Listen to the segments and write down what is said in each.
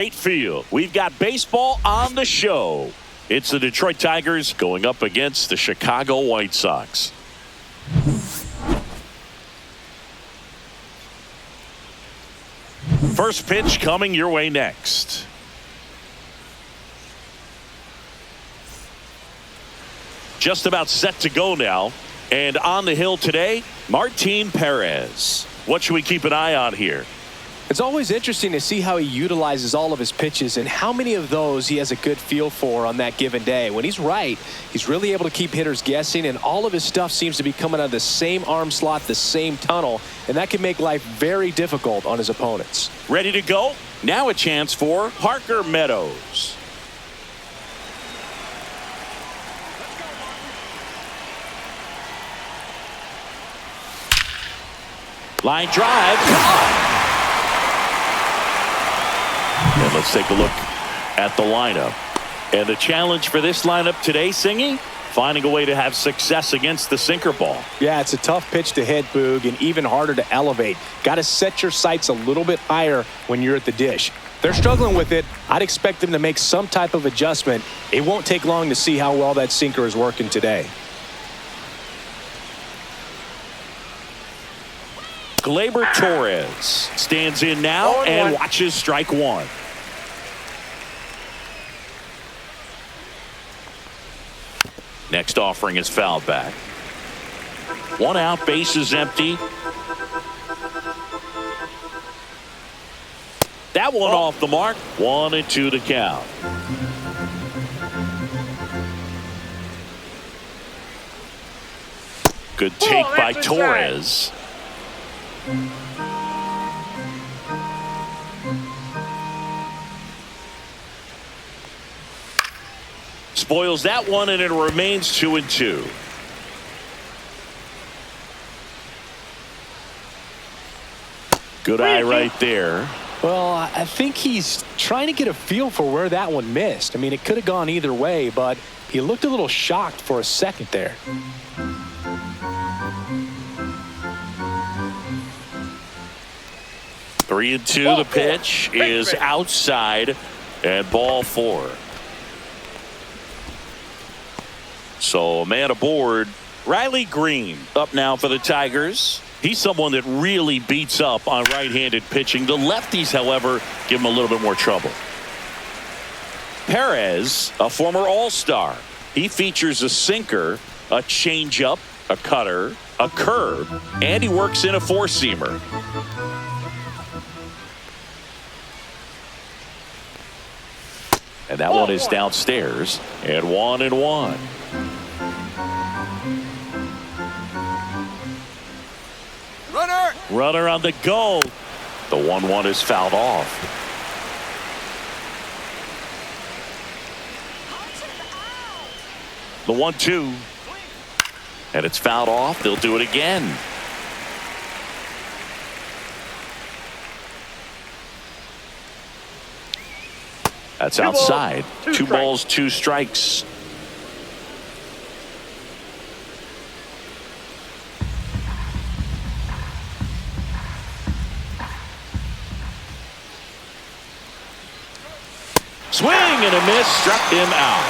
Right field. We've got baseball on the show. It's the Detroit Tigers going up against the Chicago White Sox. First pitch coming your way next. Just about set to go now. And on the hill today, Martin Perez. What should we keep an eye on here? It's always interesting to see how he utilizes all of his pitches and how many of those he has a good feel for on that given day. When he's right, he's really able to keep hitters guessing, and all of his stuff seems to be coming out of the same arm slot, the same tunnel, and that can make life very difficult on his opponents. Ready to go? Now a chance for Parker Meadows. Line drive. And let's take a look at the lineup. And the challenge for this lineup today, Singy, finding a way to have success against the sinker ball. Yeah, it's a tough pitch to hit, Boog, and even harder to elevate. Got to set your sights a little bit higher when you're at the dish. They're struggling with it. I'd expect them to make some type of adjustment. It won't take long to see how well that sinker is working today. Gleyber Torres stands in now and watches strike one. Next offering is fouled back. One out, bases empty. That one off the mark. 1-2 to count. Good take by Torres. Spoils that one, and it remains 2-2. Good eye right there. Well, I think he's trying to get a feel for where that one missed. I mean, it could have gone either way, but he looked a little shocked for a second there. Three and two. The pitch is outside, and ball four. So a man aboard. Riley Green up now for the Tigers. He's someone that really beats up on right-handed pitching. The lefties, however, give him a little bit more trouble. Perez, a former All-Star. He features a sinker, a changeup, a cutter, a curve, and he works in a four-seamer. And that one is downstairs, and 1-1. Runner on the go. The 1-1 is fouled off. The 1-2. And it's fouled off. They'll do it again. That's outside. Two balls, two strikes. Swing and a miss, struck him out.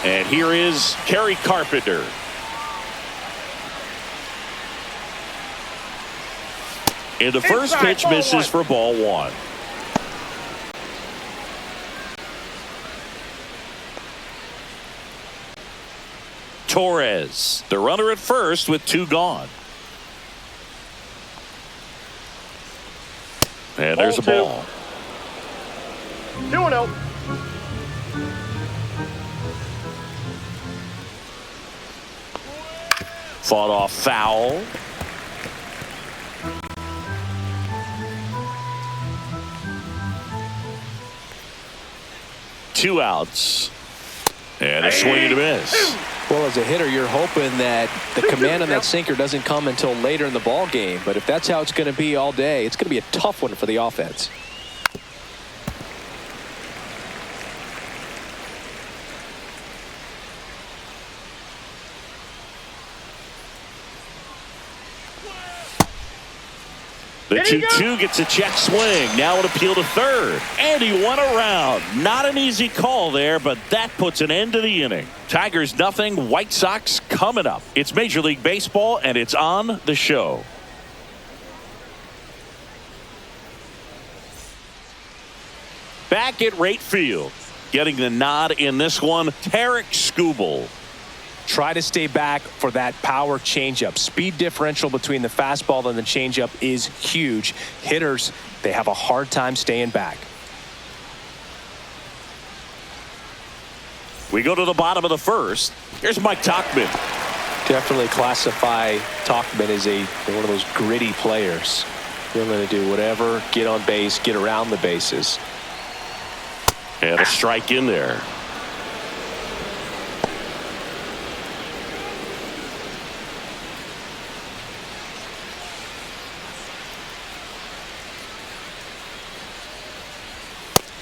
And here is Kerry Carpenter. And the first pitch misses for ball one. Torres, the runner at first with two gone. And there's a ball. 2-0. Fought off foul. Two outs. And a swing and a miss. Well, as a hitter, you're hoping that the command on that sinker doesn't come until later in the ball game. But if that's how it's going to be all day, it's going to be a tough one for the offense. The 2-2 gets a check swing. Now an appeal to third. And he won around. Not an easy call there, but that puts an end to the inning. Tigers nothing, White Sox coming up. It's Major League Baseball, and it's on the show. Back at right field. Getting the nod in this one, Tarek Skubal. Try to stay back for that power changeup. Speed differential between the fastball and the changeup is huge. Hitters, they have a hard time staying back. We go to the bottom of the first. Here's Mike Tauchman. Definitely classify Tauchman as one of those gritty players. They're going to do whatever, get on base, get around the bases. And a strike in there.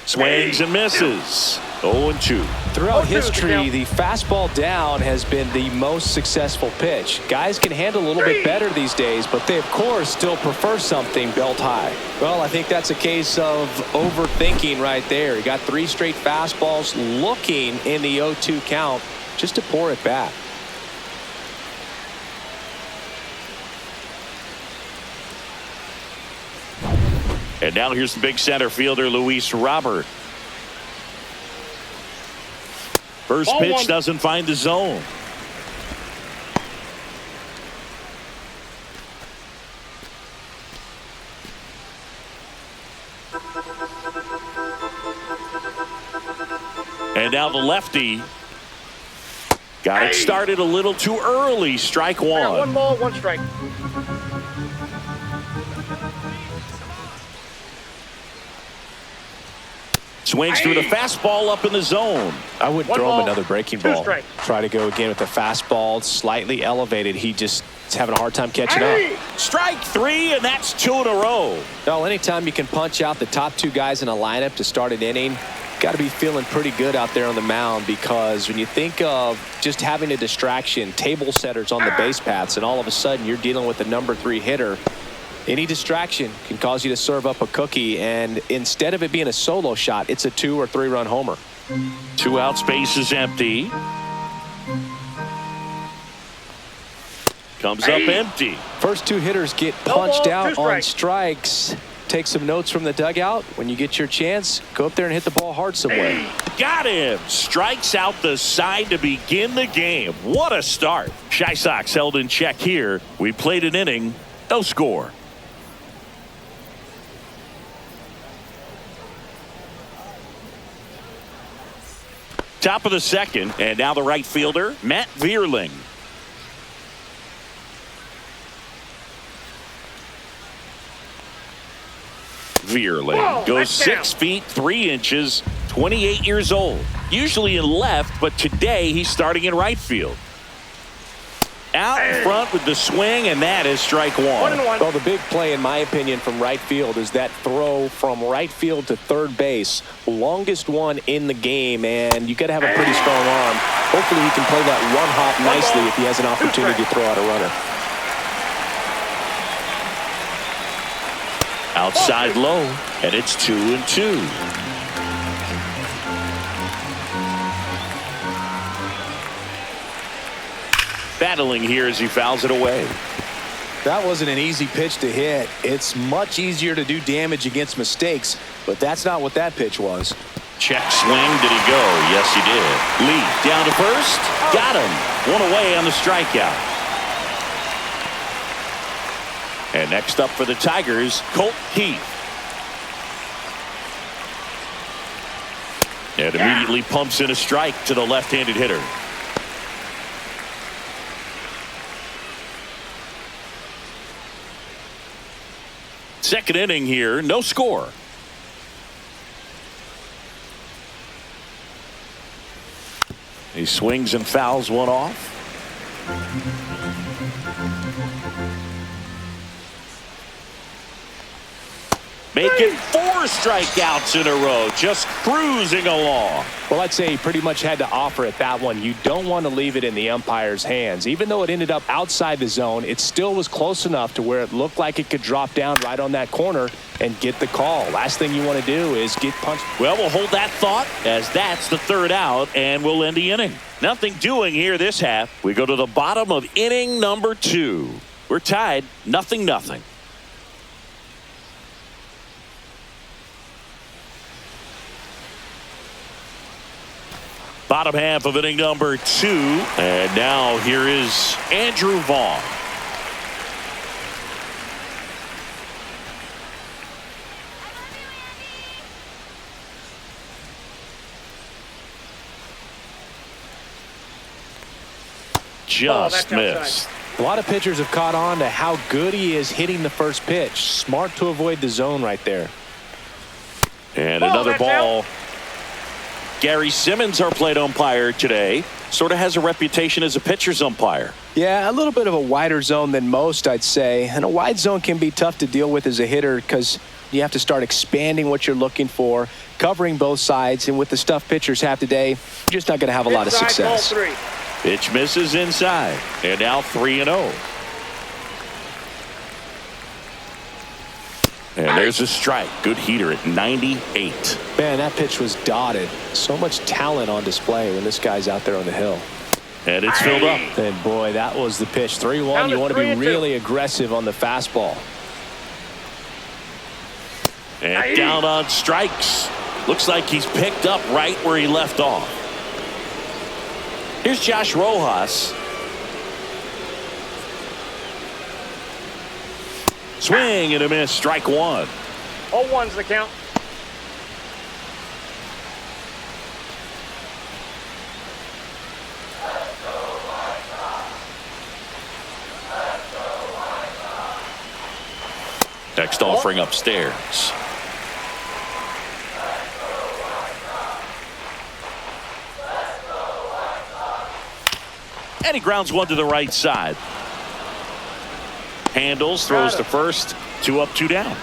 Swings and misses. 0-2. Throughout history, the fastball down has been the most successful pitch. Guys can handle a little bit better these days, but they, of course, still prefer something belt high. Well, I think that's a case of overthinking right there. He got 3 straight fastballs looking in the 0-2 count just to pour it back. And now here's the big center fielder, Luis Robert. First pitch doesn't find the zone. And now the lefty got it started a little too early. Strike one. 1 ball, 1 strike. Swings through the fastball up in the zone. I wouldn't throw him another breaking ball. Strike. Try to go again with the fastball slightly elevated. He just is having a hard time catching up. Strike 3, and that's 2 in a row. Well, anytime you can punch out the top 2 guys in a lineup to start an inning, got to be feeling pretty good out there on the mound, because when you think of just having a distraction, table setters on the base paths, and all of a sudden you're dealing with the number 3 hitter, any distraction can cause you to serve up a cookie, and instead of it being a solo shot, it's a 2 or 3 run homer. 2 out, space is empty. Comes up empty. First 2 hitters get punched out on strikes. Take some notes from the dugout. When you get your chance, go up there and hit the ball hard somewhere. Got him. Strikes out the side to begin the game. What a start. Chi Sox held in check here. We played an inning, no score. Top of the second, and now the right fielder, Matt Vierling. Vierling goes 6 feet 3 inches, 28 years old. Usually in left, but today he's starting in right field. Out in front with the swing, and that is strike 1. 1-1. Well, the big play, in my opinion, from right field is that throw from right field to third base. Longest one in the game, and you got to have a pretty strong arm. Hopefully he can play that one hop nicely if he has an opportunity to throw out a runner. Outside low, and it's 2-2. Battling here as he fouls it away. That wasn't an easy pitch to hit. It's much easier to do damage against mistakes, but that's not what that pitch was. Check swing. Did he go? Yes, he did. Lee down to first. Got him. 1 away on the strikeout. And next up for the Tigers, Colt Keith. And immediately pumps in a strike to the left-handed hitter. Second inning here, no score. He swings and fouls one off. making 4 strikeouts in a row, just cruising along. Well, I'd say he pretty much had to offer at that one. You don't want to leave it in the umpire's hands. Even though it ended up outside the zone, it still was close enough to where it looked like it could drop down right on that corner and get the call. Last thing you want to do is get punched. Well, we'll hold that thought as that's the 3rd out, and we'll end the inning. Nothing doing here this half. We go to the bottom of inning number 2. We're tied 0-0. Bottom half of inning number 2. And now here is Andrew Vaughn. Just missed. A lot of pitchers have caught on to how good he is hitting the first pitch. Smart to avoid the zone right there. And another ball. Gary Simmons, our plate umpire today, sort of has a reputation as a pitcher's umpire. Yeah, a little bit of a wider zone than most, I'd say. And a wide zone can be tough to deal with as a hitter because you have to start expanding what you're looking for, covering both sides. And with the stuff pitchers have today, you're just not going to have a lot of success. Pitch misses inside. And now 3-0. And there's a strike. Good heater at 98. Man, that pitch was dotted. So much talent on display when this guy's out there on the hill. And it's filled up. And boy, that was the pitch. 3-1. You want to be really aggressive on the fastball. And down on strikes. Looks like he's picked up right where he left off. Here's Josh Rojas. Swing and a miss. Strike 1. 0-1's the count. Next offering upstairs. And he grounds one to the right side. Handles, throws to first. 2 up, 2 down.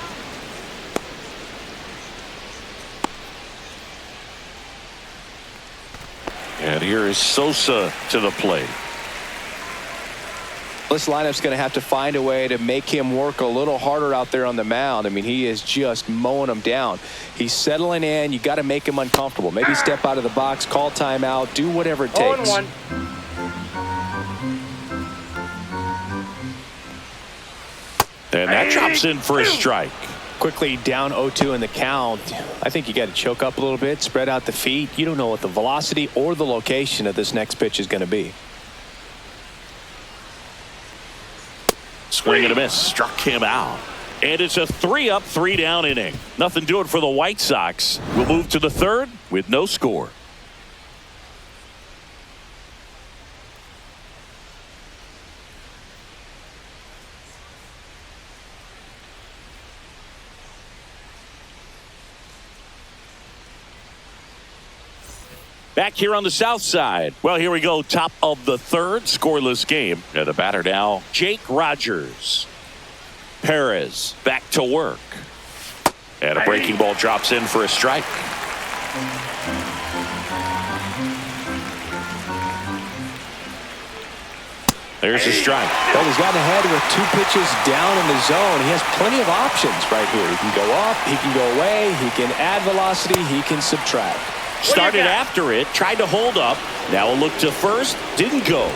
And here is Sosa to the plate. This lineup's going to have to find a way to make him work a little harder out there on the mound. I mean, he is just mowing them down. He's settling in. You got to make him uncomfortable. Maybe step out of the box, call timeout, do whatever it takes. 0-1. And that drops in for a strike. Quickly down 0-2 in the count. I think you got to choke up a little bit, spread out the feet. You don't know what the velocity or the location of this next pitch is going to be. Swing and a miss. Struck him out. And it's a 3 up, 3 down inning. Nothing doing for the White Sox. We'll move to the 3rd with no score. Back here on the south side. Well, here we go. Top of the 3rd. Scoreless game. And the batter now, Jake Rogers. Perez back to work. And a breaking ball drops in for a strike. There's a strike. Well, he's gotten ahead with 2 pitches down in the zone. He has plenty of options right here. He can go up, he can go away, he can add velocity, he can subtract. Started after it, tried to hold up. Now a look to first, didn't go.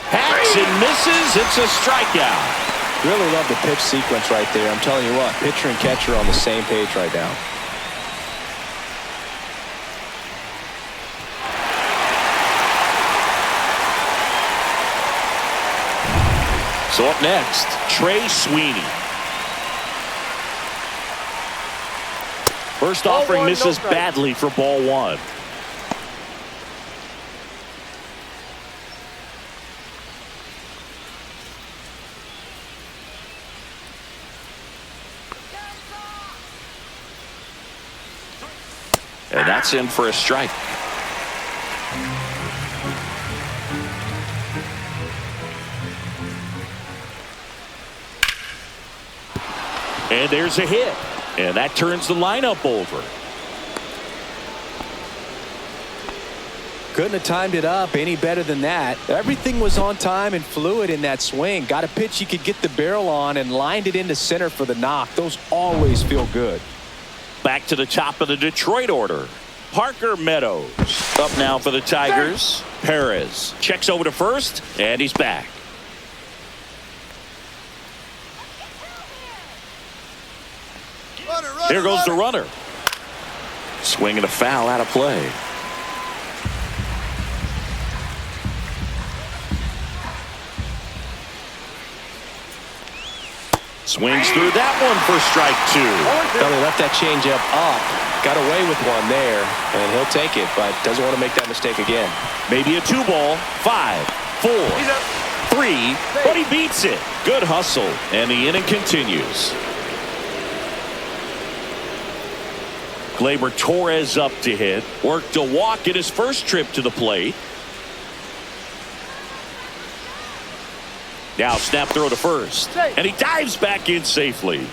Hacks and misses, it's a strikeout. Really love the pitch sequence right there. I'm telling you what, pitcher and catcher on the same page right now. So up next, Trey Sweeney. First offering misses badly for ball 1. And that's in for a strike. And there's a hit. And that turns the lineup over. Couldn't have timed it up any better than that. Everything was on time and fluid in that swing. Got a pitch he could get the barrel on and lined it into center for the knock. Those always feel good. Back to the top of the Detroit order. Parker Meadows up now for the Tigers. Perez checks over to first, and he's back. Here goes the runner. Swinging a foul out of play. Swings through that one for strike two. Well, he left that changeup up. Got away with one there, and he'll take it, but doesn't want to make that mistake again. Maybe a 2-ball. 5, 4, 3, but he beats it. Good hustle, and the inning continues. Gleyber Torres up to hit. Worked a walk in his first trip to the plate. Now snap throw to first. And he dives back in safely.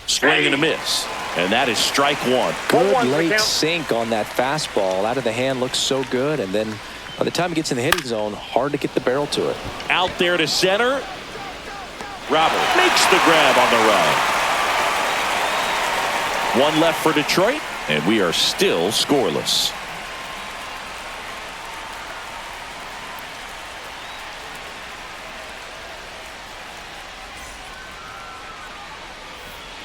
Swing and a miss. And that is strike one. Good late sink on that fastball. Out of the hand, looks so good. And then by the time he gets in the hitting zone, hard to get the barrel to it. Out there to center. Robert makes the grab on the run. One left for Detroit, and we are still scoreless.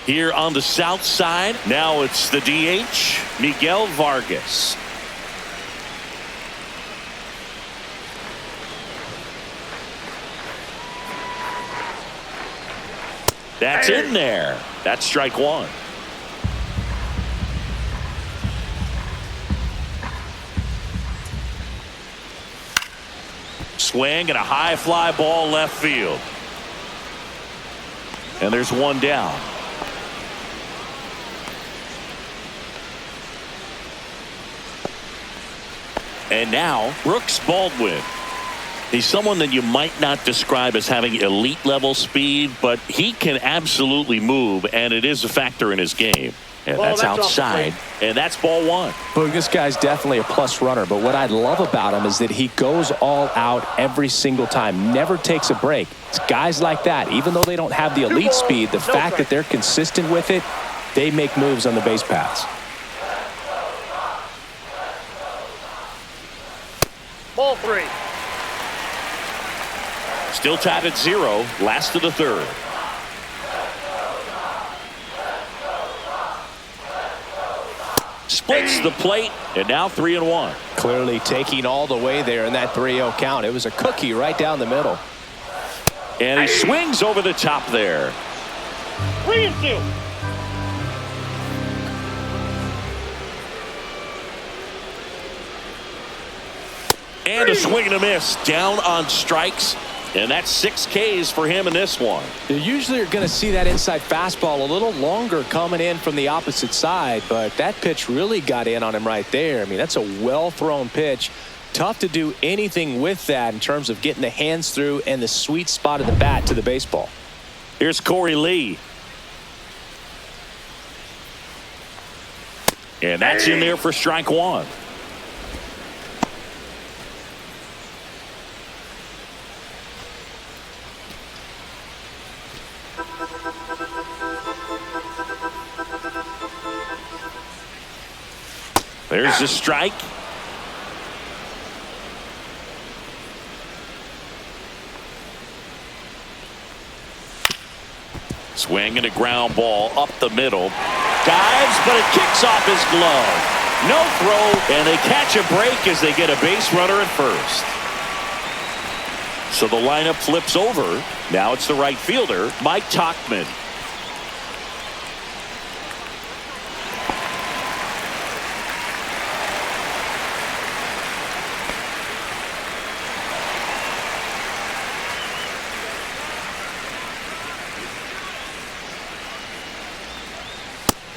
Here on the south side, now it's the DH, Miguel Vargas. That's in there. That's strike one. Swing and a high fly ball left field. And there's one down. And now Brooks Baldwin. He's someone that you might not describe as having elite level speed, but he can absolutely move, and it is a factor in his game. And that's outside, and that's ball one. Well, this guy's definitely a plus runner, but what I love about him is that he goes all out every single time, never takes a break. It's guys like that, even though they don't have the elite speed, the fact that they're consistent with it, they make moves on the base paths. Ball three. Still tied at 0, last of the third. Splits the plate, and now 3-1. Clearly taking all the way there in that 3-0 count. It was a cookie right down the middle. And he swings over the top there. 3-2. And a swing and a miss down on strikes. And that's 6 Ks for him in this one. You usually are going to see that inside fastball a little longer coming in from the opposite side, but that pitch really got in on him right there. I mean, that's a well-thrown pitch. Tough to do anything with that in terms of getting the hands through and the sweet spot of the bat to the baseball. Here's Corey Lee. And that's in there for strike one. There's the strike. Swing and a ground ball up the middle. Dives, but it kicks off his glove. No throw, and they catch a break as they get a base runner at first. So the lineup flips over. Now it's the right fielder, Mike Tauchman.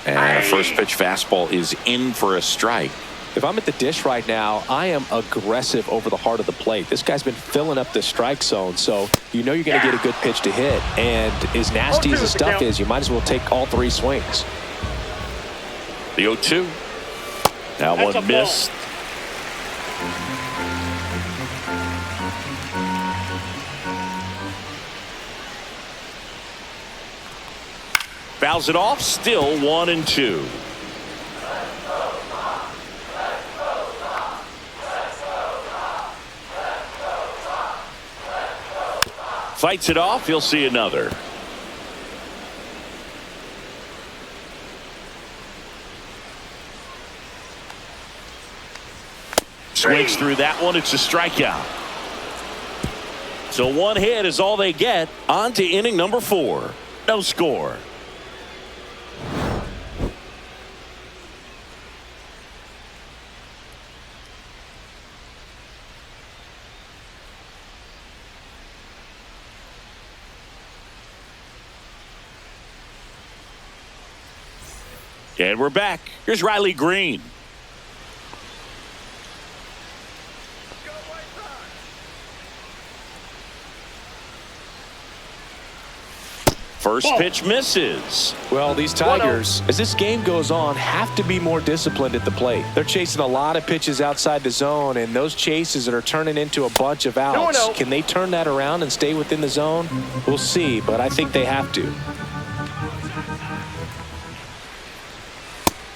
And a first pitch fastball is in for a strike. If I'm at the dish right now, I am aggressive over the heart of the plate. This guy's been filling up the strike zone, so you know you're going to get a good pitch to hit. And as nasty as the stuff is, you might as well take all 3 swings. The 0-2. That one missed. Fouls it off, still 1-2. Fights it off, he'll see another. Swings through that one, it's a strikeout. So 1 hit is all they get. On to inning number 4. No score. And we're back. Here's Riley Green. First pitch misses. Well, these Tigers, as this game goes on, have to be more disciplined at the plate. They're chasing a lot of pitches outside the zone, and those chases that are turning into a bunch of outs. Can they turn that around and stay within the zone? We'll see, but I think they have to.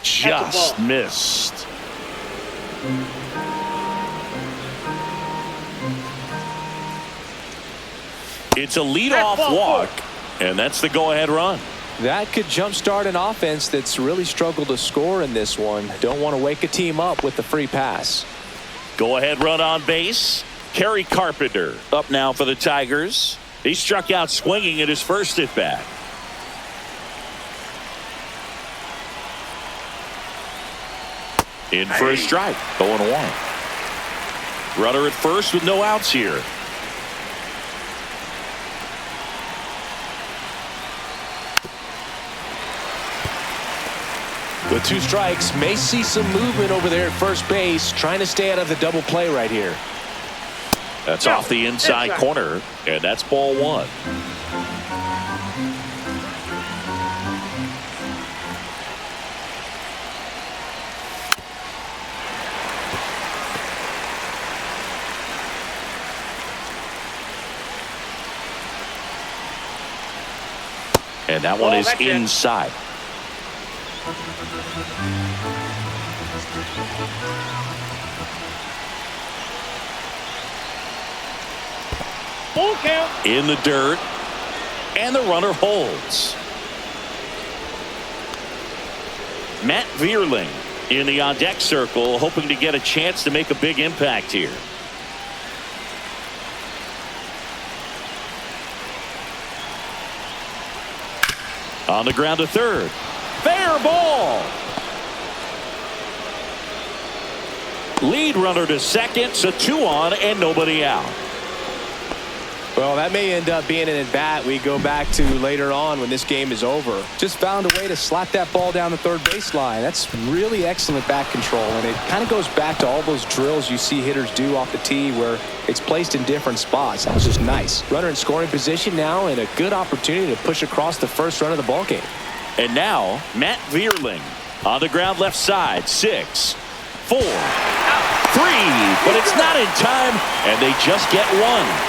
Just missed. It's a leadoff walk, and that's the go-ahead run. That could jumpstart an offense that's really struggled to score in this one. Don't want to wake a team up with the free pass. Go-ahead run on base. Kerry Carpenter up now for the Tigers. He struck out swinging at his first at-bat. In for a strike. 0-1. Runner at first with no outs here. With 2 strikes, may see some movement over there at first base, trying to stay out of the double play right here. That's off the inside corner, and that's ball 1. And that one is inside. Full count. In the dirt, and the runner holds. Matt Vierling in the on-deck circle, hoping to get a chance to make a big impact here. On the ground to third. Fair ball. Lead runner to second, so 2 on and nobody out. Well, that may end up being an at-bat we go back to later on when this game is over. Just found a way to slap that ball down the third baseline. That's really excellent bat control, and it kind of goes back to all those drills you see hitters do off the tee where it's placed in different spots. That was just nice. Runner in scoring position now, and a good opportunity to push across the first run of the ball game. And now, Matt Vierling on the ground left side. 6, 4, 3, but it's not in time, and they just get 1.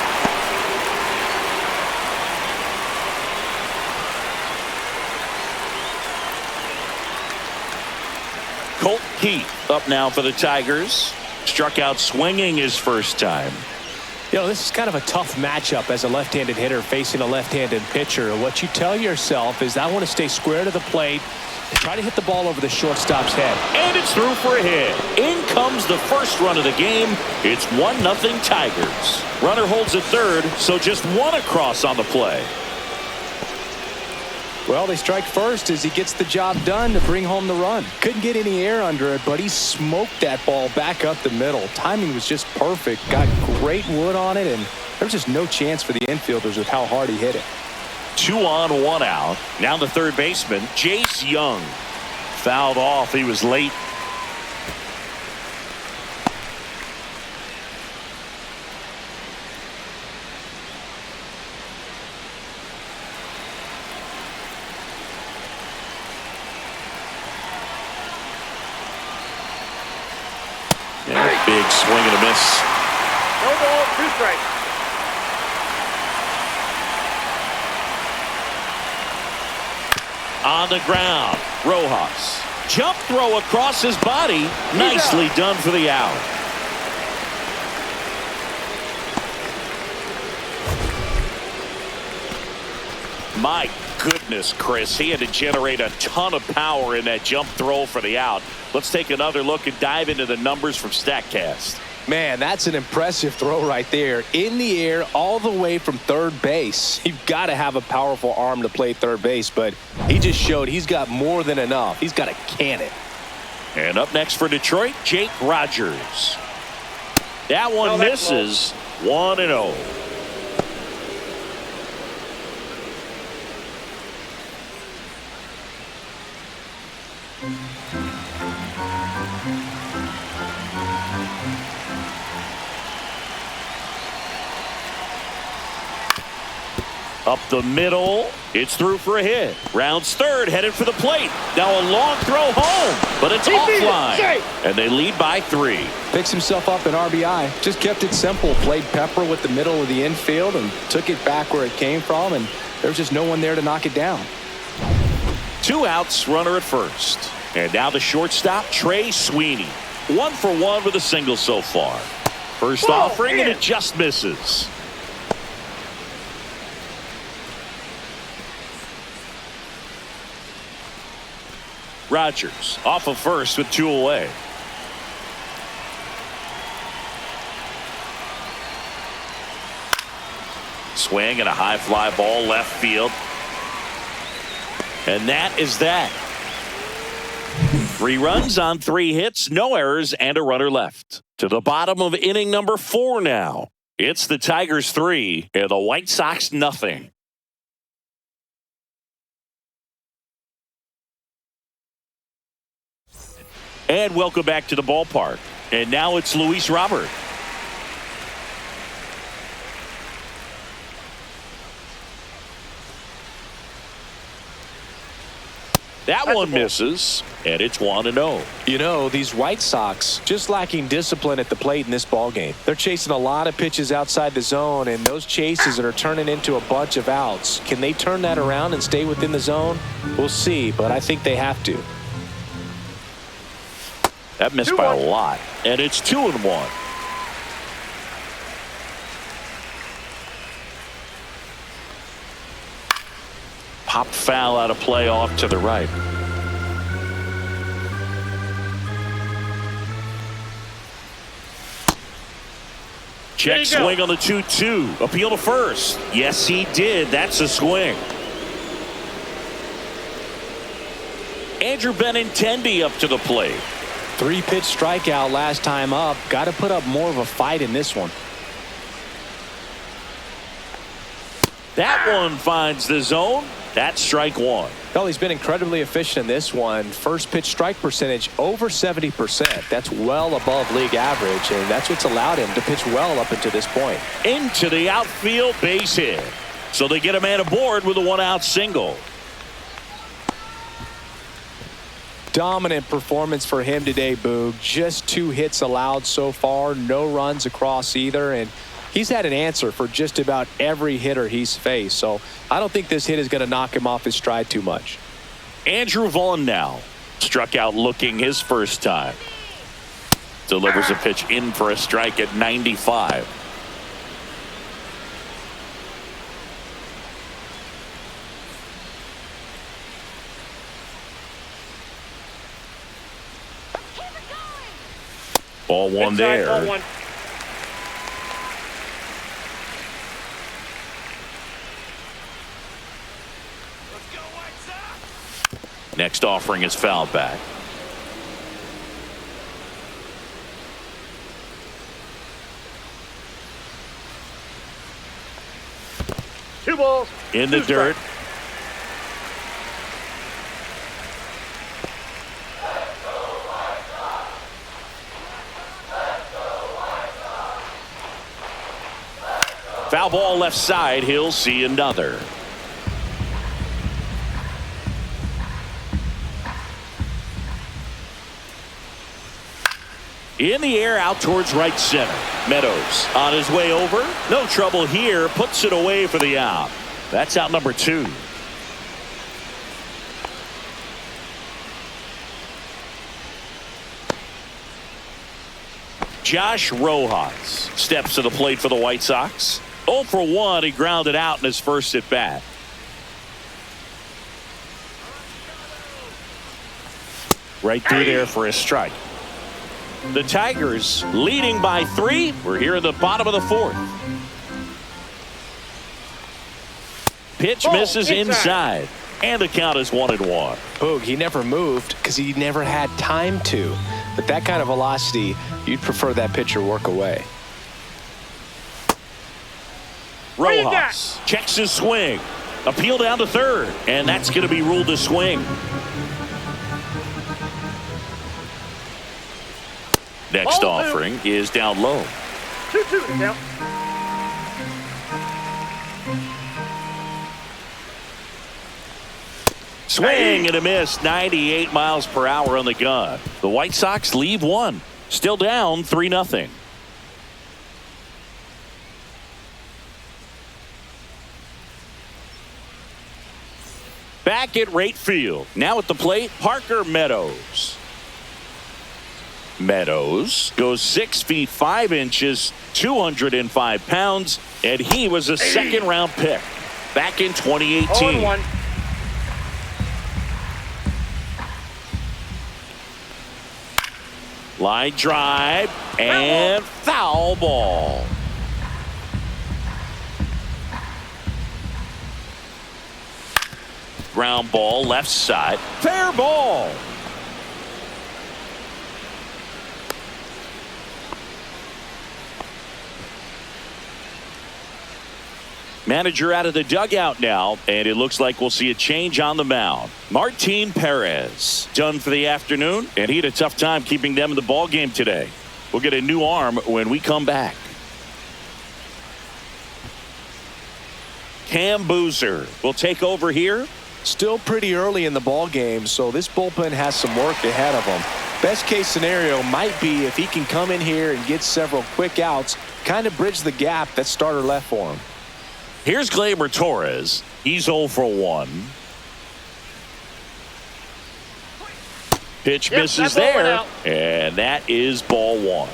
Colt Keith up now for the Tigers. Struck out swinging his first time. You know, this is kind of a tough matchup as a left-handed hitter facing a left-handed pitcher. What you tell yourself is I want to stay square to the plate and try to hit the ball over the shortstop's head. And it's through for a hit. In comes the first run of the game. It's 1-0 Tigers. Runner holds at third, so just 1 across on the play. Well, they strike first as he gets the job done to bring home the run. Couldn't get any air under it, but he smoked that ball back up the middle. Timing was just perfect. Got great wood on it, and there was just no chance for the infielders with how hard he hit it. 2 on, 1 out. Now the third baseman, Jace Young. Fouled off. He was late. Big swing and a miss. No ball, 2 strikes. On the ground, Rojas. Jump throw across his body. Nicely done for the out. My goodness, Chris. He had to generate a ton of power in that jump throw for the out. Let's take another look and dive into the numbers from StatCast. Man, that's an impressive throw right there. In the air, all the way from third base. You've got to have a powerful arm to play third base, but he just showed he's got more than enough. He's got a cannon. And up next for Detroit, Jake Rogers. That one misses. 1-0. Up the middle. It's through for a hit. Rounds third, headed for the plate. Now a long throw home, but it's offline. And they lead by 3. Picks himself up an RBI. Just kept it simple. Played pepper with the middle of the infield and took it back where it came from. And there's just no one there to knock it down. 2 outs, runner at first. And now the shortstop, Trey Sweeney. 1 for 1 with a single so far. First offering, and it just misses. Rogers off of first with 2 away. Swing and a high fly ball left field. And that is that. 3 runs on 3 hits, no errors, and a runner left. To the bottom of inning number 4 now. It's the Tigers 3 and the White Sox nothing. And welcome back to the ballpark. And now it's Luis Robert. That one misses, and it's 1-0. You know, these White Sox just lacking discipline at the plate in this ballgame. They're chasing a lot of pitches outside the zone, and those chases are turning into a bunch of outs. Can they turn that around and stay within the zone? We'll see, but I think they have to. That missed by a lot, and it's 2-1. Popped foul out of play off to the right. Check swing on the 2-2. Appeal to first. Yes, he did. That's a swing. Andrew Benintendi up to the plate. 3-pitch strikeout last time up. Got to put up more of a fight in this one. That one finds the zone. That's strike 1. Well, he's been incredibly efficient in this one. First pitch strike percentage over 70%. That's well above league average, and that's what's allowed him to pitch well up until this point. Into the outfield, base hit. So they get a man aboard with a 1-out single. Dominant performance for him today, Boog. Just 2 hits allowed so far. No runs across either, and he's had an answer for just about every hitter he's faced. So I don't think this hit is going to knock him off his stride too much. Andrew Vaughn now struck out looking his first time. Delivers a pitch in for a strike at 95. Ball 1 there. Ball 1. Next offering is fouled back. Two balls. In the dirt. Foul ball left side. He'll see another. In the air out towards right center. Meadows on his way over. No trouble here. Puts it away for the out. That's out number 2. Josh Rojas steps to the plate for the White Sox. 0 for 1. He grounded out in his first at bat. Right through there for a strike. The Tigers leading by 3. We're here in the bottom of the 4th. Pitch misses inside. And the count is 1-1. Boog, he never moved because he never had time to. But that kind of velocity, you'd prefer that pitcher work away. Rojas checks his swing. Appeal down to third. And that's going to be ruled a swing. Next offering is down low. 2-2 to count. Swing and a miss. 98 miles per hour on the gun. The White Sox leave 1. Still down 3-0. Back at right field. Now at the plate, Parker Meadows. Meadows goes 6 feet 5 inches, 205 pounds, and he was a second-round pick back in 2018. 0-1. Line drive and foul ball. Ground ball left side. Fair ball. Manager out of the dugout now, and it looks like we'll see a change on the mound. Martin Perez done for the afternoon, and he had a tough time keeping them in the ball game today. We'll get a new arm when we come back. Cam Boozer will take over here. Still pretty early in the ball game, so this bullpen has some work ahead of them. Best case scenario might be if he can come in here and get several quick outs, kind of bridge the gap that starter left for him. Here's Gleyber Torres. He's 0 for 1. Pitch misses there, and that is ball 1.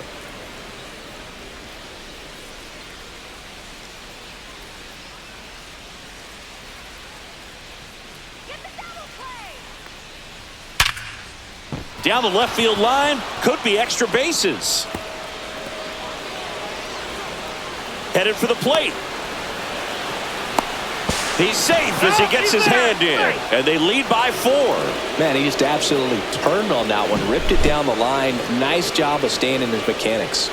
Down the left field line, could be extra bases. Headed for the plate. He's safe as he gets his hand in, and they lead by 4. Man, he just absolutely turned on that one, ripped it down the line. Nice job of staying in his mechanics.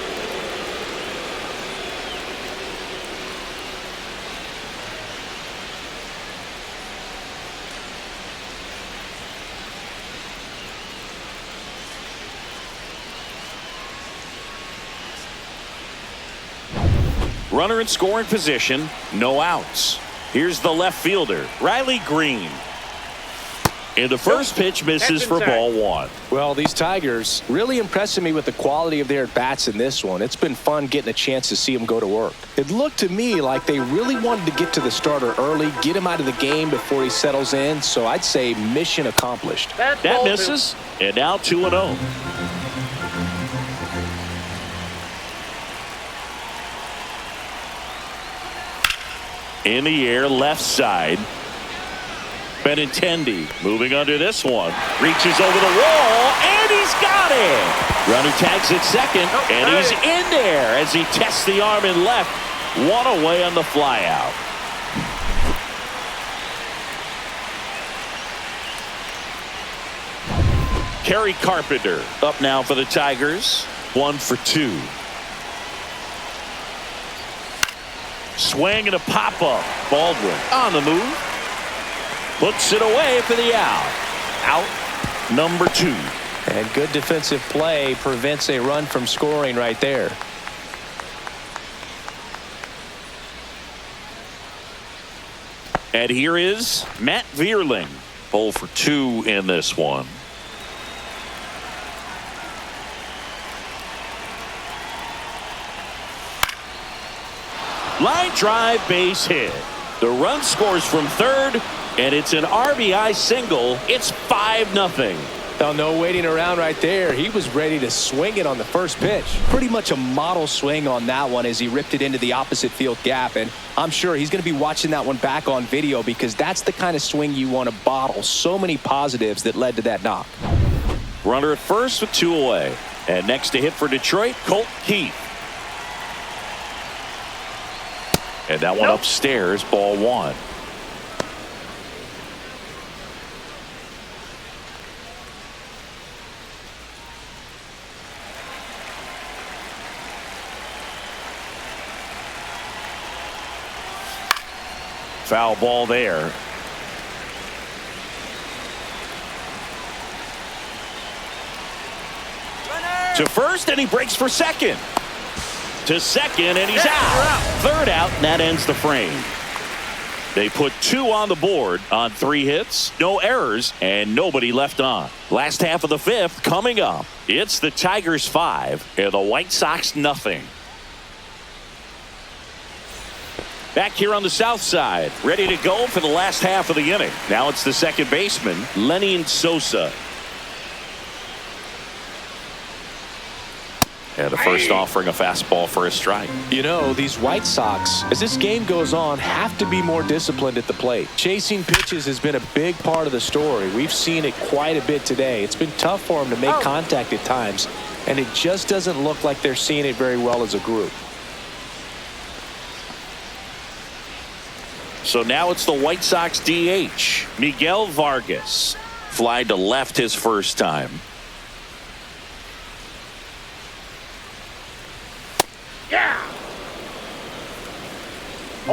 Runner in scoring position, no outs. Here's the left fielder, Riley Green. And the first pitch misses for ball 1. Well, these Tigers really impressing me with the quality of their at-bats in this one. It's been fun getting a chance to see them go to work. It looked to me like they really wanted to get to the starter early, get him out of the game before he settles in. So I'd say mission accomplished. That misses, and now 2-0. In the air, left side. Benintendi moving under this one. Reaches over the wall, and he's got it. Runner tags at second, and he's in there as he tests the arm in left. 1 away on the flyout. Kerry Carpenter up now for the Tigers. 1 for 2. Swing and a pop-up. Baldwin on the move. Puts it away for the out. Out number 2. And good defensive play prevents a run from scoring right there. And here is Matt Vierling. 0 for 2 in this one. Line drive, base hit. The run scores from third, and it's an RBI single. It's 5-0. Oh, no waiting around right there. He was ready to swing it on the first pitch. Pretty much a model swing on that one as he ripped it into the opposite field gap. And I'm sure he's going to be watching that one back on video because that's the kind of swing you want to bottle. So many positives that led to that knock. Runner at first with 2 away. And next to hit for Detroit, Colt Keith. And that one upstairs, ball 1. Foul ball there. To first, and he breaks for second. To second, and he's out. Third out, and that ends the frame. They put 2 on the board on 3 hits, no errors, and nobody left on. Last half of the 5th coming up. It's the Tigers 5 and the White Sox nothing. Back here on the south side, ready to go for the last half of the inning. Now it's the second baseman, Lenny Sosa. And the first offering a fastball for a strike. You know, these White Sox, as this game goes on, have to be more disciplined at the plate. Chasing pitches has been a big part of the story. We've seen it quite a bit today. It's been tough for them to make contact at times, and it just doesn't look like they're seeing it very well as a group. So now it's the White Sox DH, Miguel Vargas. Fly to left his first time.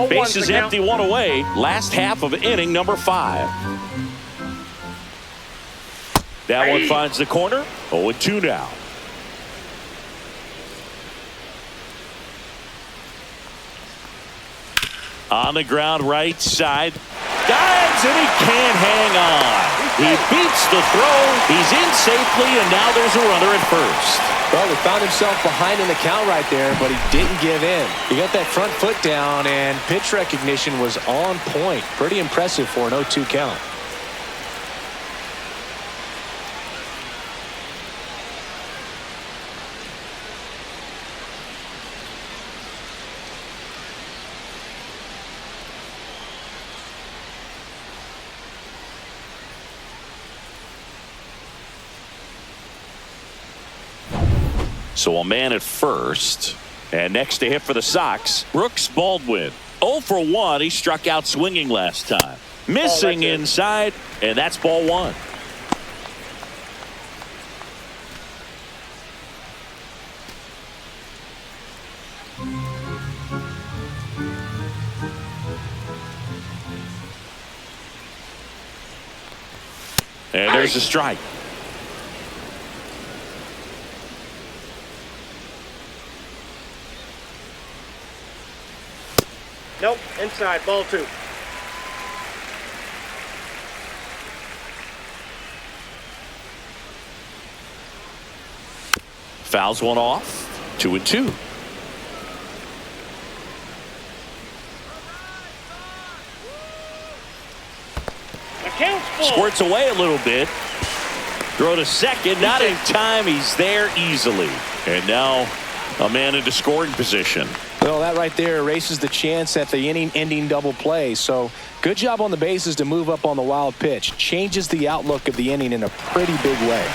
Base is empty, 1 away. Last half of inning number 5. That one finds the corner. 0-2 now. On the ground, right side. Dives, and he can't hang on. He beats the throw. He's in safely, and now there's a runner at first. Well, he found himself behind in the count right there, but he didn't give in. He got that front foot down, and pitch recognition was on point. Pretty impressive for an 0-2 count. So a man at first, and next to hit for the Sox, Brooks Baldwin. 0 for 1. He struck out swinging last time. Missing inside, and that's ball 1. And there's a strike. Nope, inside, ball 2. Fouls one off. 2-2. Squirts away a little bit. Throw to second, not in time. He's there easily. And now a man into scoring position. Well, that right there erases the chance at the inning-ending double play. So good job on the bases to move up on the wild pitch. Changes the outlook of the inning in a pretty big way.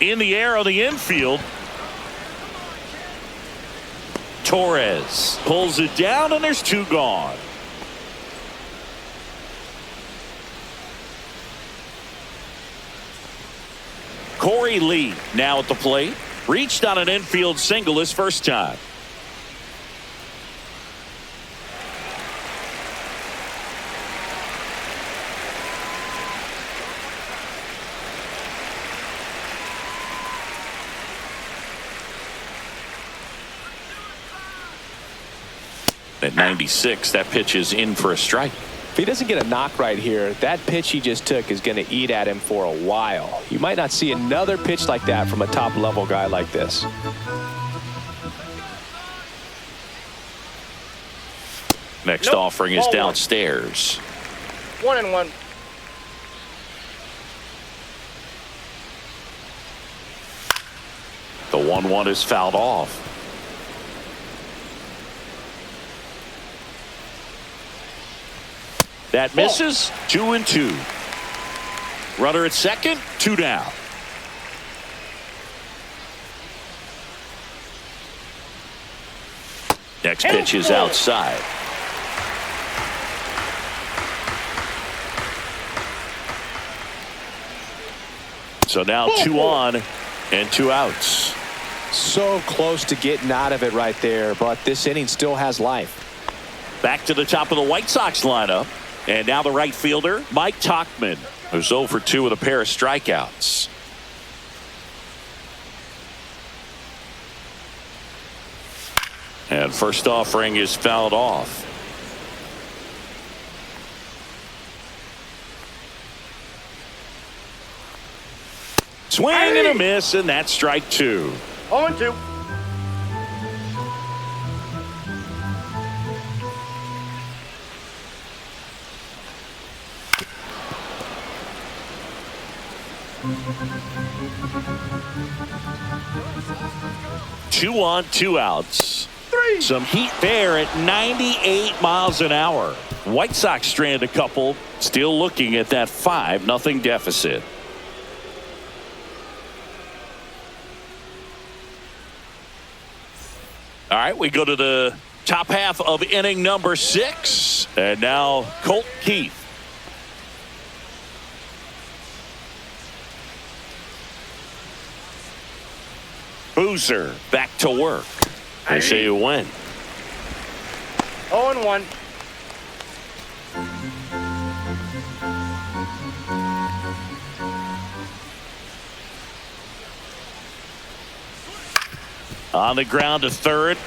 In the air on the infield. Torres pulls it down, and there's 2 gone. Corey Lee now at the plate. Reached on an infield single his first time. At 96, that pitch is in for a strike. If he doesn't get a knock right here, that pitch he just took is going to eat at him for a while. You might not see another pitch like that from a top-level guy like this. Next offering is downstairs. 1-1. The 1-1 is fouled off. That misses. 2-2. Runner at second, 2 down. Next pitch is outside. So now 2 on and 2 outs. So close to getting out of it right there, but this inning still has life. Back to the top of the White Sox lineup. And now the right fielder, Mike Tauchman, who's 0 for 2 with a pair of strikeouts. And first offering is fouled off. Swing and a miss, and that's strike 2. 0-2. Two on, 2 outs. Some heat there at 98 miles an hour. White Sox strand a couple, still looking at that 5-0 deficit. All right, we go to the top half of inning number 6. And now Colt Keith. Boozer back to work. They say you win. 0-1. On the ground to third.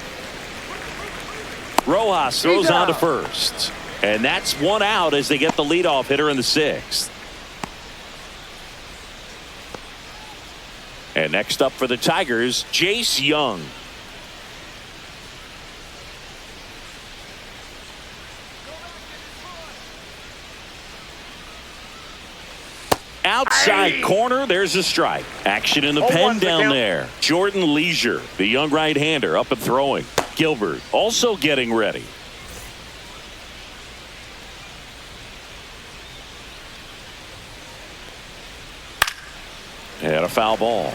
Rojas throws on to first. And that's 1 out as they get the leadoff hitter in the 6th. And next up for the Tigers, Jace Young. Outside corner, there's a strike. Action in the pen down there. Jordan Leisure, the young right-hander, up and throwing. Gilbert also getting ready. And a foul ball.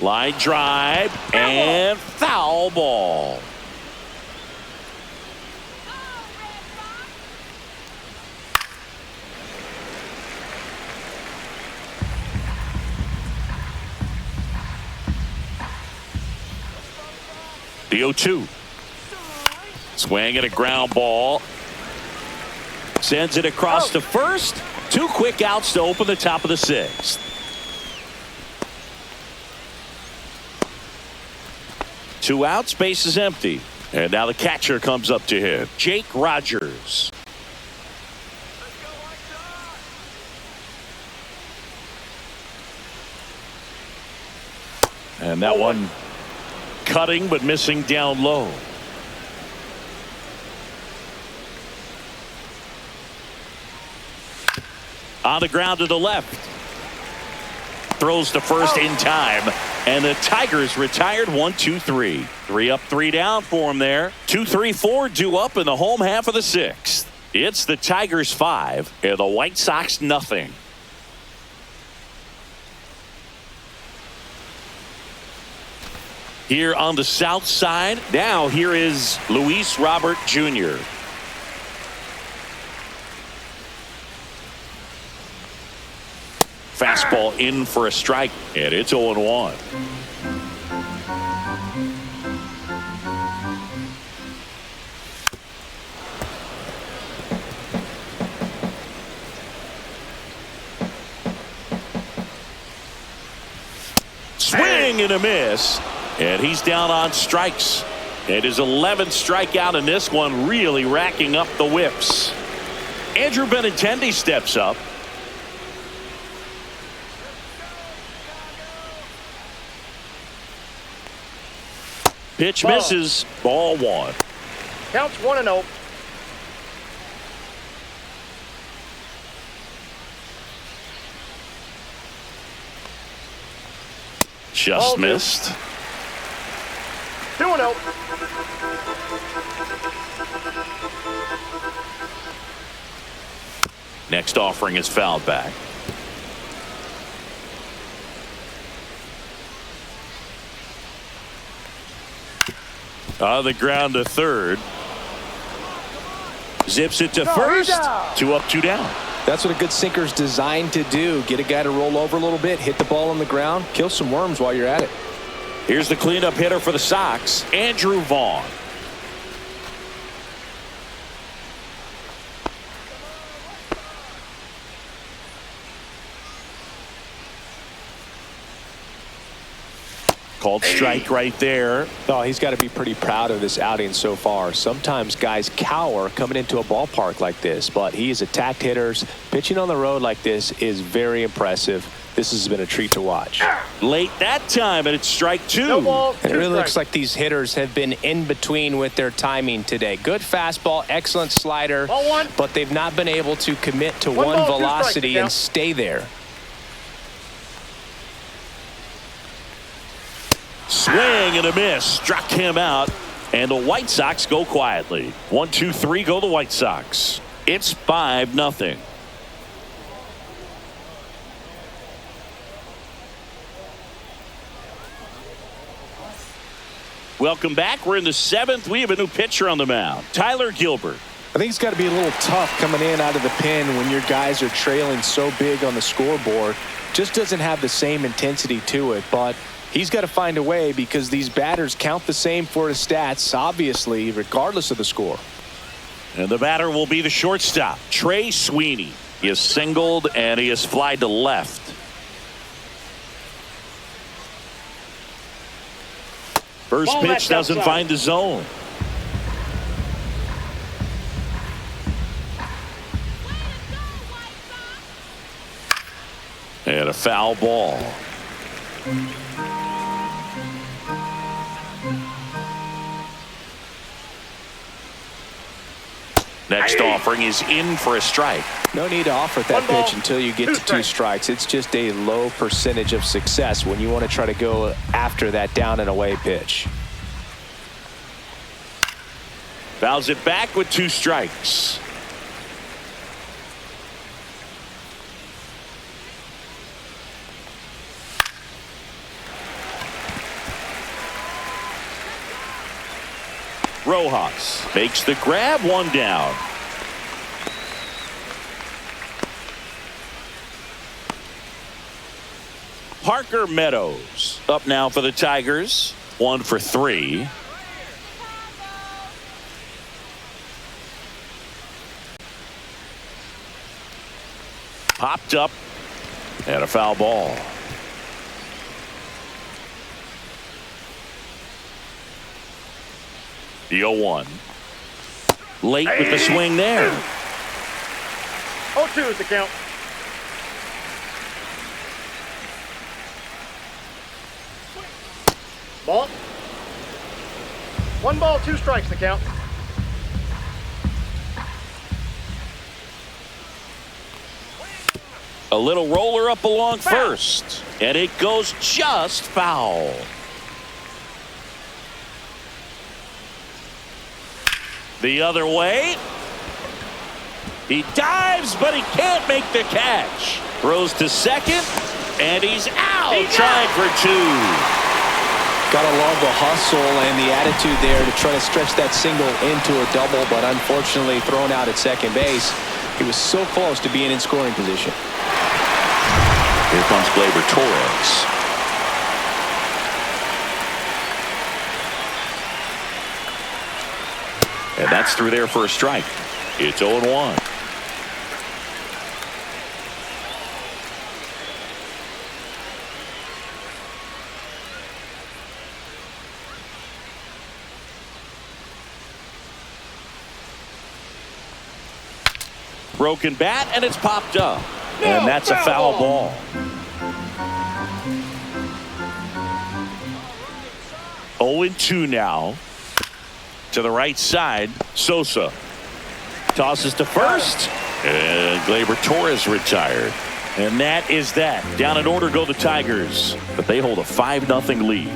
Line drive and foul ball. The 0-2. Swing at a ground ball. Sends it across to first. 2 quick outs to open the top of the 6th. 2 outs, base is empty. And now the catcher comes up to hit. Jake Rogers. And that one cutting but missing down low. On the ground to the left. Throws to first in time. And the Tigers retired 1-2-3. 3 up, 3 down for them there. 2-3-4 due up in the home half of the 6th. It's the Tigers 5 and the White Sox nothing. Here on the south side, now here is Luis Robert Jr. Fastball in for a strike, and it's 0-1. Swing and a miss. And he's down on strikes. And his 11th strikeout in this one, really racking up the whips. Andrew Benintendi steps up. Pitch misses. Ball 1. Counts 1-0. Just missed. 2-0. Next offering is fouled back. On the ground to third. Zips it to first. 2 up, 2 down. That's what a good sinker's designed to do. Get a guy to roll over a little bit, hit the ball on the ground, kill some worms while you're at it. Here's the cleanup hitter for the Sox, Andrew Vaughn. Called strike right there. Oh, he's got to be pretty proud of this outing so far. Sometimes guys cower coming into a ballpark like this, but he's attacked hitters. Pitching on the road like this is very impressive. This has been a treat to watch. Late that time, and it's strike 2. No ball, And it 2 really strikes. looks like these hitters have been in between with their timing today. Good fastball, excellent slider, Ball 1. but they've not been able to commit to One one ball, 2 strikes, velocity and count. stay there. Swing and a miss. Struck him out. And the White Sox go quietly. 1, 2, 3 go the White Sox. It's 5-0. Welcome back. We're in the 7th. We have a new pitcher on the mound. Tyler Gilbert. I think it's got to be a little tough coming in out of the pen when your guys are trailing so big on the scoreboard. Just doesn't have the same intensity to it, but he's got to find a way because these batters count the same for his stats, obviously, regardless of the score. And the batter will be the shortstop, Trey Sweeney. He has singled and he has flied to left. First Ball pitch left doesn't outside. find the zone. And a foul ball. Next offering is in for a strike. No need to offer that One ball, pitch until you get 2 to 2 strikes. It's just a low percentage of success when you want to try to go after that down and away pitch. Fouls it back with 2 strikes. Rojas makes the grab, 1 down. Parker Meadows up now for the Tigers. 1 for 3. Popped up and a foul ball. The 0-1. Late with the swing there. 0-2 is the count. Ball. 1 ball, 2 strikes the count. A little roller up along Foul. first. And it goes just foul. The other way. He dives, but he can't make the catch. Throws to second, and he's out. Trying for 2. Got to love the hustle and the attitude there to try to stretch that single into a double, but unfortunately thrown out at second base. He was so close to being in scoring position. Here comes Gleyber Torres. And that's through there for a strike. It's 0-1. Broken bat, and it's popped up. And that's a foul ball. Oh, 0-2 now. To the right side, Sosa. Tosses to first. And Gleyber Torres retired. And that is that. Down in order go the Tigers. But they hold a 5-0 lead.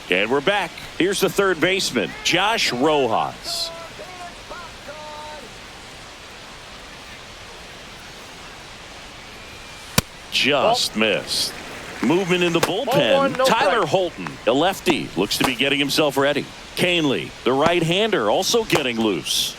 And we're back. Here's the third baseman, Josh Rojas. Just missed. Movement in the bullpen. Tyler Holton, a lefty, looks to be getting himself ready. Canely, the right-hander, also getting loose.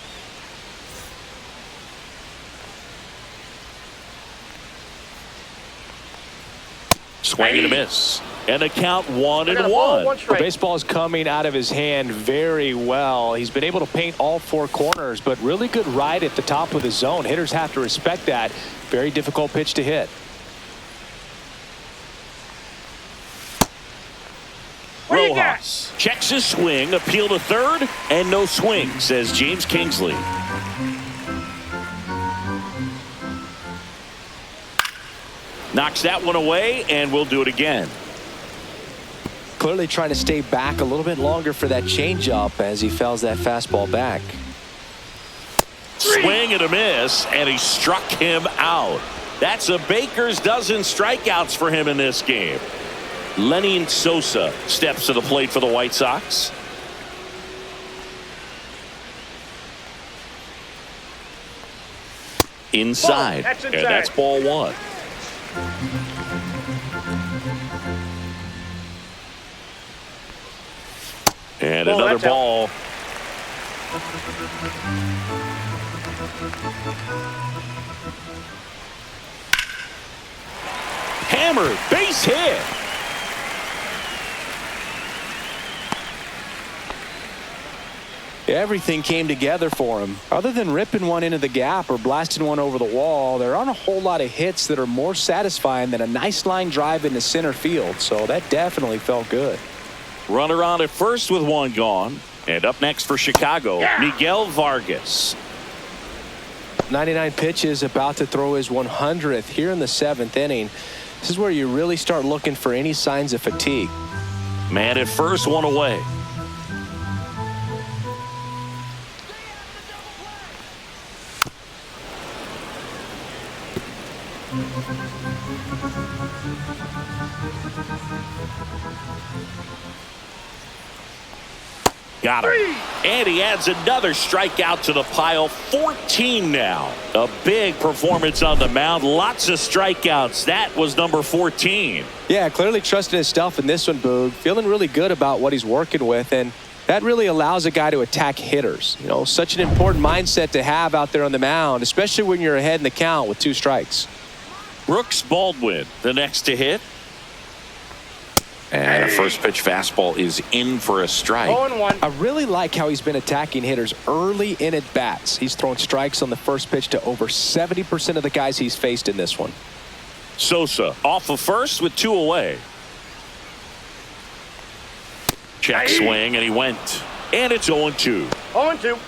Swing and a miss. And a count 1-1. The baseball is coming out of his hand very well. He's been able to paint all four corners, but really good ride at the top of the zone. Hitters have to respect that. Very difficult pitch to hit. Rojas checks his swing, appeal to third, and no swing, says James Kingsley. Knocks that one away, and we'll do it again. Clearly trying to stay back a little bit longer for that changeup as he fouls that fastball back. Swing and a miss, and he struck him out. That's a baker's dozen strikeouts for him in this game. Lenny Sosa steps to the plate for the White Sox. Inside, and that's ball one. And another ball. Hammered, base hit. Everything came together for him. Other than ripping one into the gap or blasting one over the wall, there aren't a whole lot of hits that are more satisfying than a nice line drive into center field. So that definitely felt good. Runner on at first with one gone. And up next for Chicago, Miguel Vargas. 99 pitches, about to throw his 100th here in the 7th inning. This is where you really start looking for any signs of fatigue. Man at first, one away. Got him. And he adds another strikeout to the pile. 14 now. A big performance on the mound. Lots of strikeouts. That was number 14. Yeah, clearly trusting his stuff in this one, Boog. Feeling really good about what he's working with, and that really allows a guy to attack hitters. You know, such an important mindset to have out there on the mound, especially when you're ahead in the count with 2 strikes. Brooks Baldwin, the next to hit. And a first pitch fastball is in for a strike. 0-1. I really like how he's been attacking hitters early in at bats. He's thrown strikes on the first pitch to over 70% of the guys he's faced in this one. Sosa off of first with 2 away. Check swing, and he went. And it's 0-2. 0-2.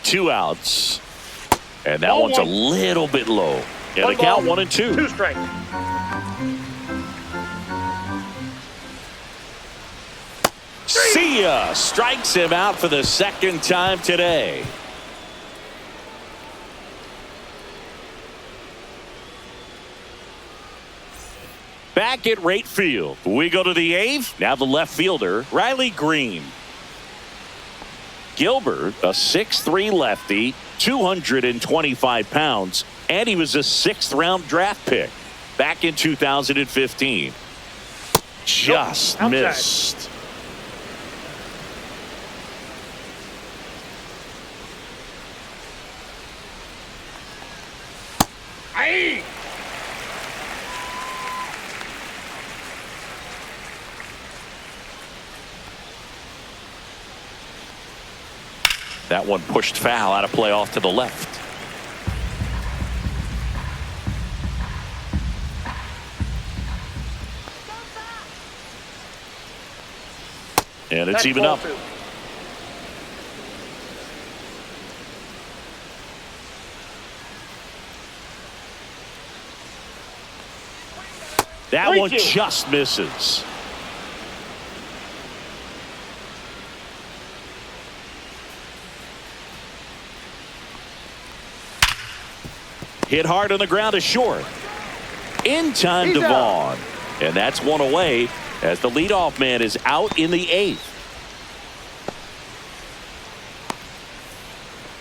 Two outs. And that one's a little bit low. And the count 1-2. 2 strikes. See ya. Strikes him out for the second time today. Back at right field. We go to the 8th. Now the left fielder, Riley Green. Gilbert, a 6'3" lefty, 225 pounds, and he was a 6th-round draft pick back in 2015. Just missed. That one pushed foul out of play off to the left. And it's That's even ball up. 2. That 3-2. one just misses. Hit hard on the ground is short. In time to Vaughn. And that's one away as the leadoff man is out in the 8th.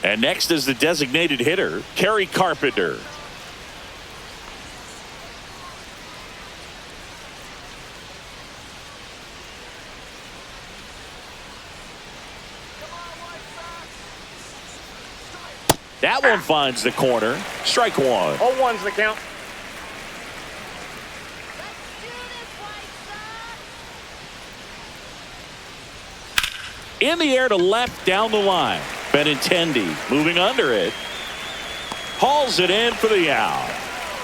And next is the designated hitter, Kerry Carpenter. That one finds the corner. Strike 1. 0-1's the count. In the air to left down the line. Benintendi moving under it. Hauls it in for the out.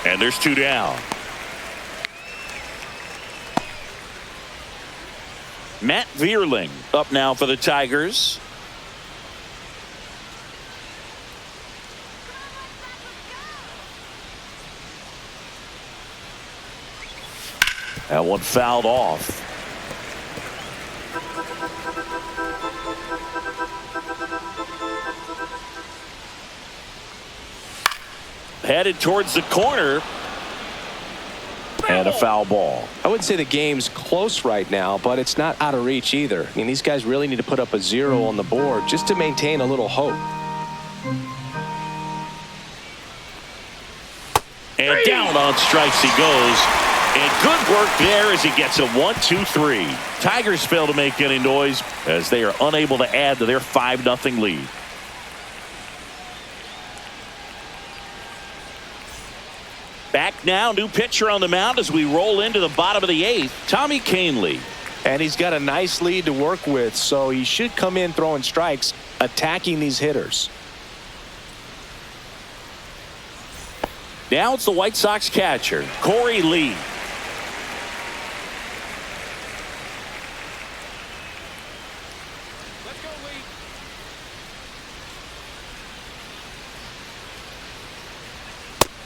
And there's 2 down. Matt Vierling up now for the Tigers. That one fouled off. Headed towards the corner. And a foul ball. I would say the game's close right now, but it's not out of reach either. I mean, these guys really need to put up a 0 on the board just to maintain a little hope. And down on strikes he goes. And good work there as he gets a 1-2-3. Tigers fail to make any noise as they are unable to add to their 5-0 lead. Back now, new pitcher on the mound as we roll into the bottom of the 8th, Tommy Kahnle. And he's got a nice lead to work with, so he should come in throwing strikes, attacking these hitters. Now it's the White Sox catcher, Corey Lee.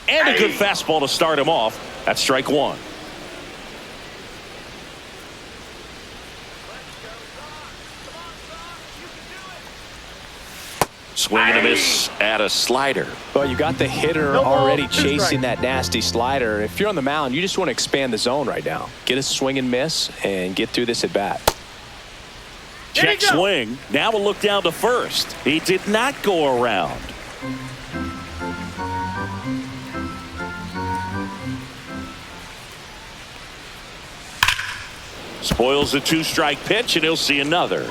And a good fastball to start him off. That's strike 1. Swing and a miss at a slider. Well, you got the hitter already chasing that nasty slider. If you're on the mound, you just want to expand the zone right now. Get a swing and miss and get through this at bat. Check swing. Now we'll look down to first. He did not go around. Spoils the 2-strike pitch, and he'll see another.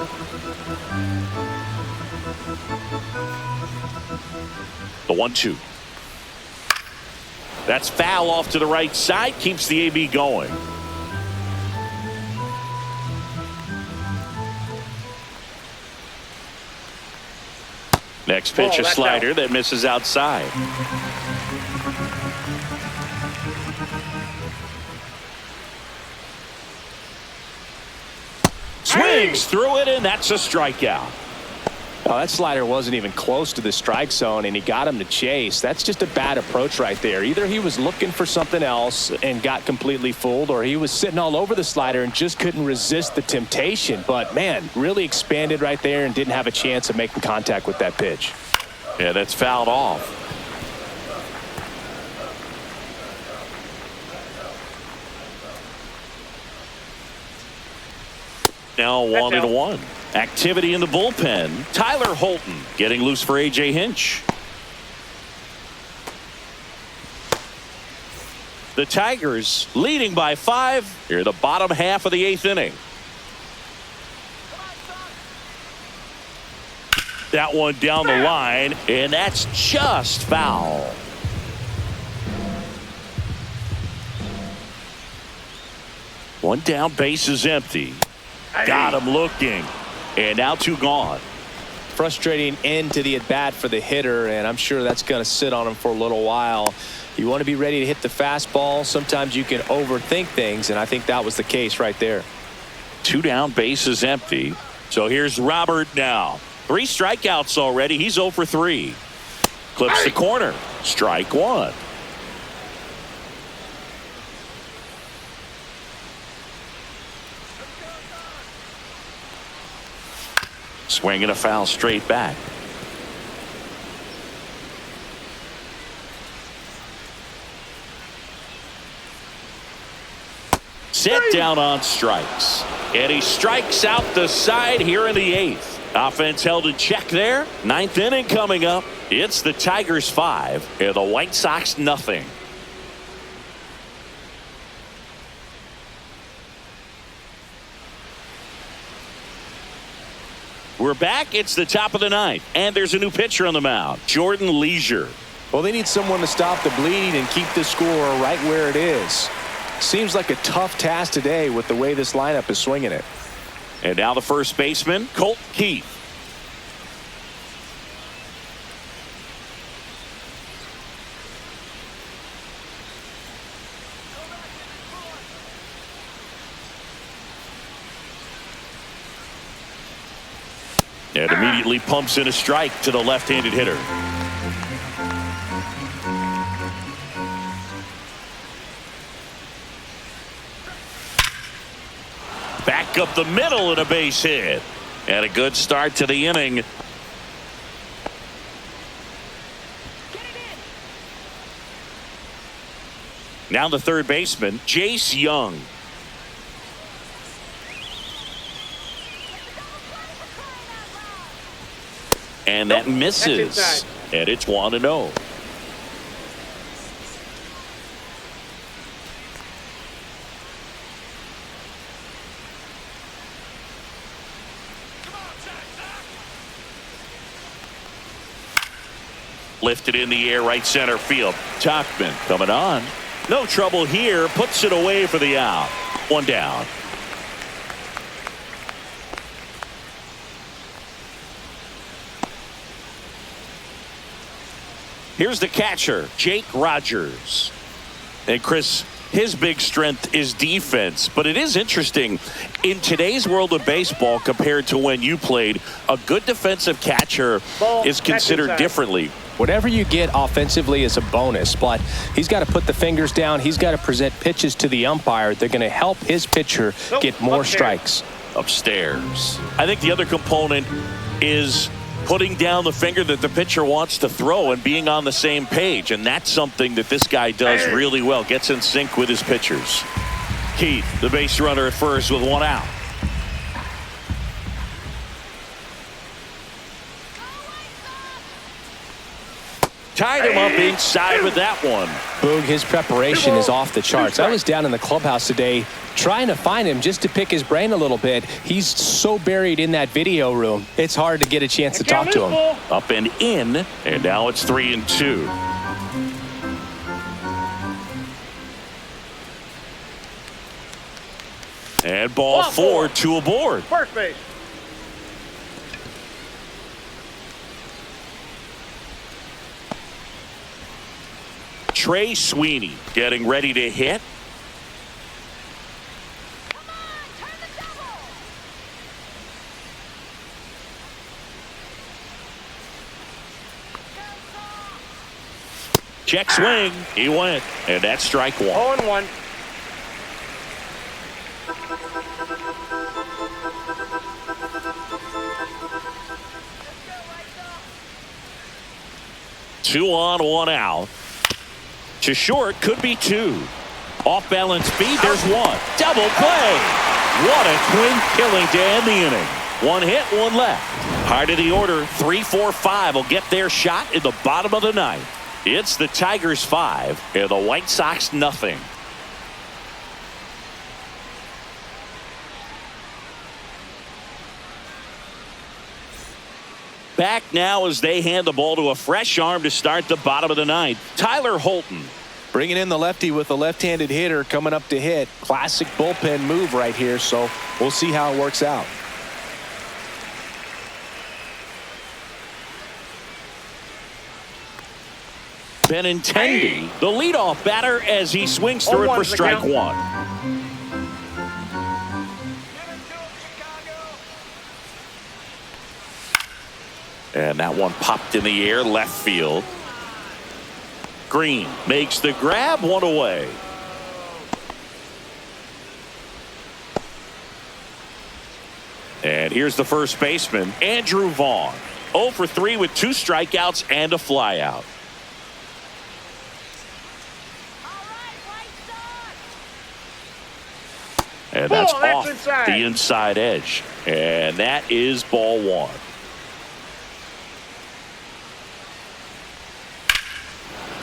The 1-2. That's foul off to the right side. Keeps the AB going. Next pitch, a slider that misses outside. Swings through it, and that's a strikeout. Oh, that slider wasn't even close to the strike zone, and he got him to chase. That's just a bad approach right there. Either he was looking for something else and got completely fooled, or he was sitting all over the slider and just couldn't resist the temptation. But, man, really expanded right there and didn't have a chance of making contact with that pitch. Yeah, that's fouled off. Now 1-1. Activity in the bullpen. Tyler Holton getting loose for A.J. Hinch. The Tigers leading by 5 here in the bottom half of the 8th inning. That one down the line, and that's just foul. One down, base is empty. Got him looking. And now 2 gone. Frustrating end to the at-bat for the hitter, and I'm sure that's going to sit on him for a little while. You want to be ready to hit the fastball. Sometimes you can overthink things, and I think that was the case right there. 2 down, bases empty. So here's Robert now. 3 strikeouts already. He's 0 for 3. Clips the corner. Strike 1. Swinging a foul straight back. Set down on strikes. And he strikes out the side here in the 8th. Offense held in check there. 9th inning coming up. It's the Tigers 5 and the White Sox nothing. We're back. It's the top of the 9th. And there's a new pitcher on the mound. Jordan Leisure. Well, they need someone to stop the bleed and keep the score right where it is. Seems like a tough task today with the way this lineup is swinging it. And now the first baseman, Colt Keith. And immediately pumps in a strike to the left-handed hitter. Back up the middle and a base hit. And a good start to the inning. Now the third baseman, Jace Young. And that misses. And it's 1-0. Lifted in the air, right center field. Tachman coming on. No trouble here. Puts it away for the out. 1 down. Here's the catcher, Jake Rogers. And Chris, his big strength is defense. But it is interesting, in today's world of baseball compared to when you played, a good defensive catcher is considered differently. Whatever you get offensively is a bonus, but he's got to put the fingers down. He's got to present pitches to the umpire. They're going to help his pitcher get more strikes. Upstairs. I think the other component is putting down the finger that the pitcher wants to throw and being on the same page. And that's something that this guy does really well. Gets in sync with his pitchers. Keith, the base runner at first with 1 out. Tied him up inside with that one. Boog, his preparation is off the charts. I was down in the clubhouse today trying to find him just to pick his brain a little bit. He's so buried in that video room. It's hard to get a chance to talk to him. Up and in, and now it's 3-2. And ball 4, 2 aboard. First base. Trey Sweeney getting ready to hit. Check swing. He went. And that's strike 1. 0-1. Two on, 1 out. To short, could be 2. Off balance speed, there's 1. Double play. What a twin killing to end the inning. 1 hit, 1 left. Heart of the order, 3, 4, 5 will get their shot in the bottom of the 9th. It's the Tigers 5 and the White Sox nothing. Back now as they hand the ball to a fresh arm to start the bottom of the 9th. Tyler Holton. Bringing in the lefty with a left-handed hitter coming up to hit. Classic bullpen move right here, so we'll see how it works out. Benintendi, the leadoff batter as he swings through it for strike 1. And that one popped in the air left field. Green makes the grab, one away. And here's the first baseman, Andrew Vaughn. 0 for 3 with 2 strikeouts and a flyout. And that's off the inside edge. And that is ball 1.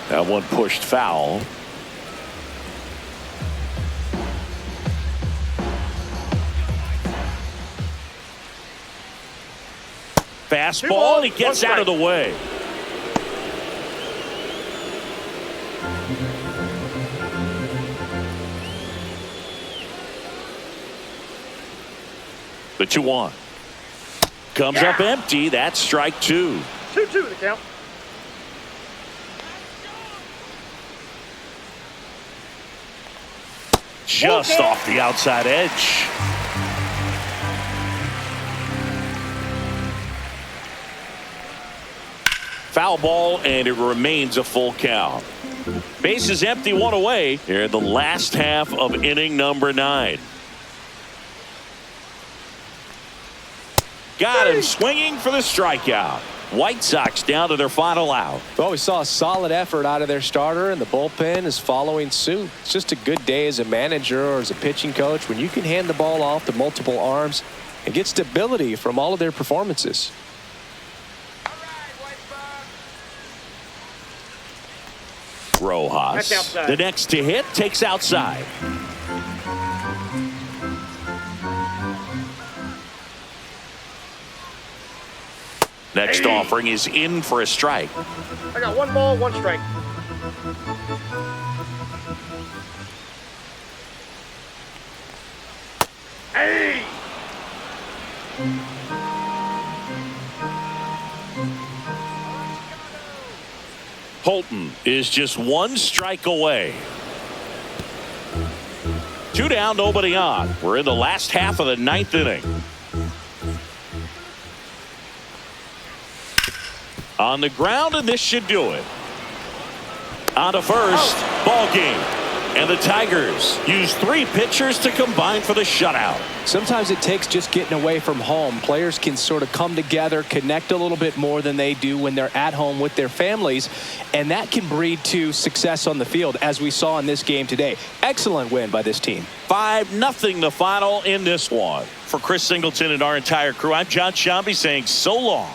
That one pushed foul. Fastball, and he gets out of the way. The 2-1 comes up empty. That's strike 2. 2-2 the count. Just off the outside edge. Foul ball, and it remains a full count. Bases empty, 1 away here in the last half of inning number 9. Got him swinging for the strikeout. White Sox down to their final out. Well, we saw a solid effort out of their starter, and the bullpen is following suit. It's just a good day as a manager or as a pitching coach when you can hand the ball off to multiple arms and get stability from all of their performances. Rojas, the next to hit, takes outside. Next offering is in for a strike. I got 1 ball, 1 strike. Hey! Holton is just 1 strike away. 2 down, nobody on. We're in the last half of the 9th inning. On the ground, and this should do it. On to first, ball game. And the Tigers use 3 pitchers to combine for the shutout. Sometimes it takes just getting away from home. Players can sort of come together, connect a little bit more than they do when they're at home with their families, and that can breed to success on the field, as we saw in this game today. Excellent win by this team. 5-0 the final in this one. For Chris Singleton and our entire crew, I'm John Shambi saying so long.